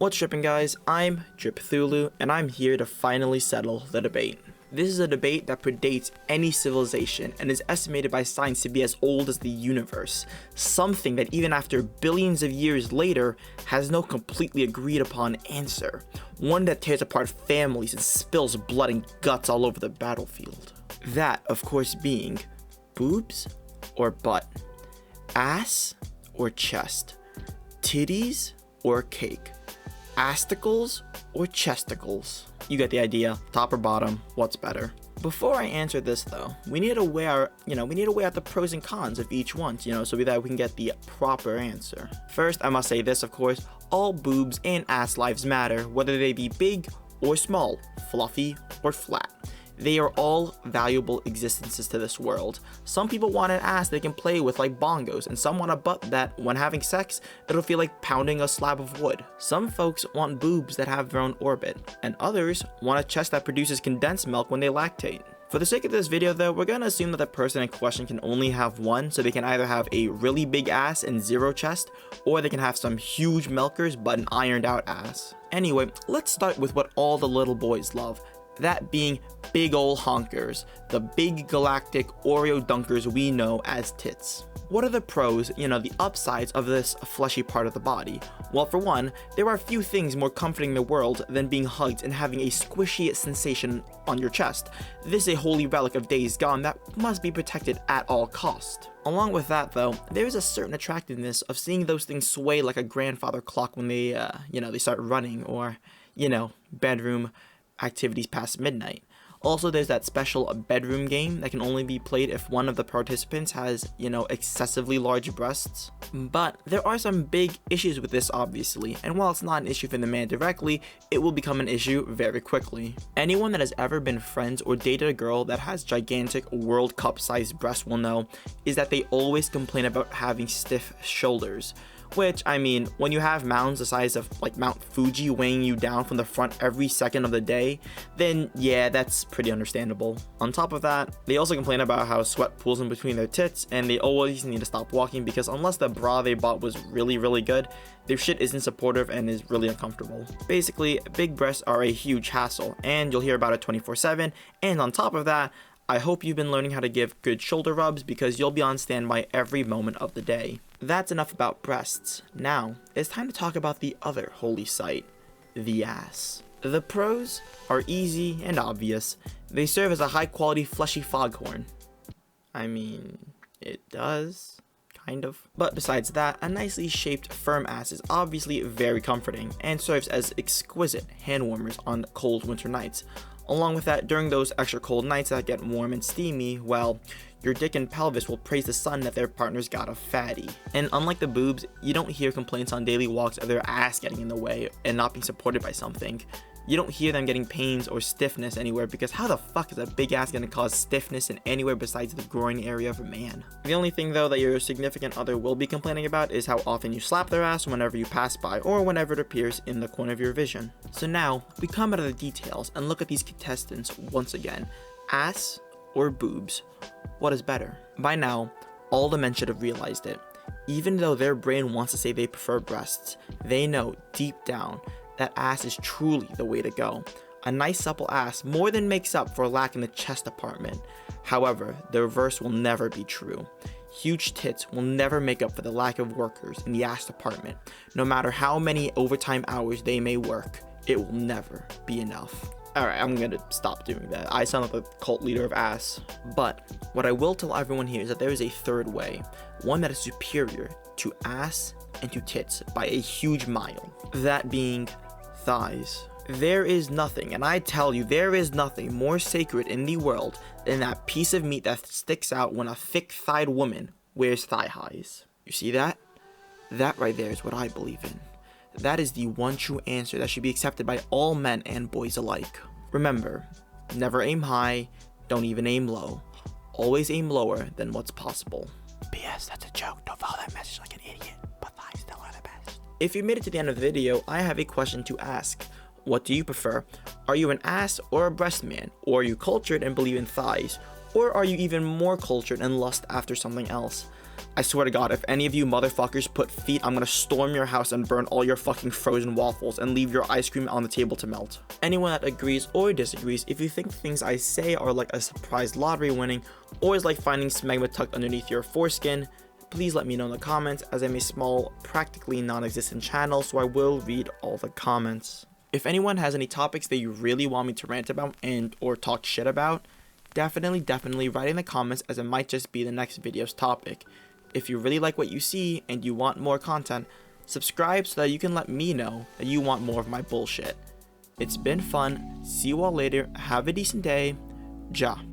What's tripping, guys? I'm Dripthulu, and I'm here to finally settle the debate. This is a debate that predates any civilization and is estimated by science to be as old as the universe, something that even after billions of years later has no completely agreed upon answer, one that tears apart families and spills blood and guts all over the battlefield. That, of course, being boobs or butt, ass or chest, titties or cake, asticles or chesticles. You get the idea. Top or bottom, what's better? Before I answer this though, we need to weigh out the pros and cons of each one, so that we can get the proper answer. First, I must say this, of course, all boobs and ass lives matter, whether they be big or small, fluffy or flat. They are all valuable existences to this world. Some people want an ass they can play with like bongos, and some want a butt that, when having sex, it'll feel like pounding a slab of wood. Some folks want boobs that have their own orbit, and others want a chest that produces condensed milk when they lactate. For the sake of this video though, we're gonna assume that the person in question can only have one, so they can either have a really big ass and zero chest, or they can have some huge milkers but an ironed out ass. Anyway, let's start with what all the little boys love. That being big ol' honkers, the big galactic Oreo dunkers we know as tits. What are the pros, the upsides of this fleshy part of the body? Well, for one, there are few things more comforting in the world than being hugged and having a squishy sensation on your chest. This is a holy relic of days gone that must be protected at all cost. Along with that though, there is a certain attractiveness of seeing those things sway like a grandfather clock when they, they start running, or, bedroom activities past midnight. Also, there's that special bedroom game that can only be played if one of the participants has, excessively large breasts. But there are some big issues with this, obviously, and while it's not an issue for the man directly, it will become an issue very quickly. Anyone that has ever been friends or dated a girl that has gigantic World Cup sized breasts will know is that they always complain about having stiff shoulders. Which, when you have mounds the size of like Mount Fuji weighing you down from the front every second of the day, then yeah, that's pretty understandable. On top of that, they also complain about how sweat pools in between their tits, and they always need to stop walking because unless the bra they bought was really good, their shit isn't supportive and is really uncomfortable. Basically, big breasts are a huge hassle, and you'll hear about it 24/7, and on top of that, I hope you've been learning how to give good shoulder rubs because you'll be on standby every moment of the day. That's enough about breasts. Now, it's time to talk about the other holy sight, the ass. The pros are easy and obvious. They serve as a high-quality fleshy foghorn. It does, kind of. But besides that, a nicely shaped firm ass is obviously very comforting and serves as exquisite hand warmers on cold winter nights. Along with that, during those extra cold nights that get warm and steamy, well, your dick and pelvis will praise the sun that their partner's got a fatty. And unlike the boobs, you don't hear complaints on daily walks of their ass getting in the way and not being supported by something. You don't hear them getting pains or stiffness anywhere because how the fuck is a big ass gonna cause stiffness in anywhere besides the groin area of a man? The only thing though that your significant other will be complaining about is how often you slap their ass whenever you pass by or whenever it appears in the corner of your vision. So now, we come out of the details and look at these contestants once again. Ass or boobs? What is better? By now, all the men should have realized it. Even though their brain wants to say they prefer breasts, they know deep down that ass is truly the way to go. A nice supple ass more than makes up for a lack in the chest department. However, the reverse will never be true. Huge tits will never make up for the lack of workers in the ass department. No matter how many overtime hours they may work, it will never be enough. Alright, I'm gonna stop doing that. I sound like the cult leader of ass. But what I will tell everyone here is that there is a third way, one that is superior to ass and to tits by a huge mile. That being thighs. There is nothing, and I tell you, there is nothing more sacred in the world than that piece of meat that sticks out when a thick-thighed woman wears thigh highs. You see that? That right there is what I believe in. That is the one true answer that should be accepted by all men and boys alike. Remember, never aim high, don't even aim low. Always aim lower than what's possible. P.S. That's a joke, don't follow that message like an idiot, but thighs still are the best. If you made it to the end of the video, I have a question to ask. What do you prefer? Are you an ass or a breast man? Or are you cultured and believe in thighs? Or are you even more cultured and lust after something else? I swear to God, if any of you motherfuckers put feet, I'm gonna storm your house and burn all your fucking frozen waffles and leave your ice cream on the table to melt. Anyone that agrees or disagrees, if you think the things I say are like a surprise lottery winning, or is like finding smegma tucked underneath your foreskin, please let me know in the comments, as I'm a small, practically non-existent channel, so I will read all the comments. If anyone has any topics that you really want me to rant about and or talk shit about, definitely write in the comments, as it might just be the next video's topic. If you really like what you see and you want more content, subscribe so that you can let me know that you want more of my bullshit. It's been fun. See you all later. Have a decent day. Ja.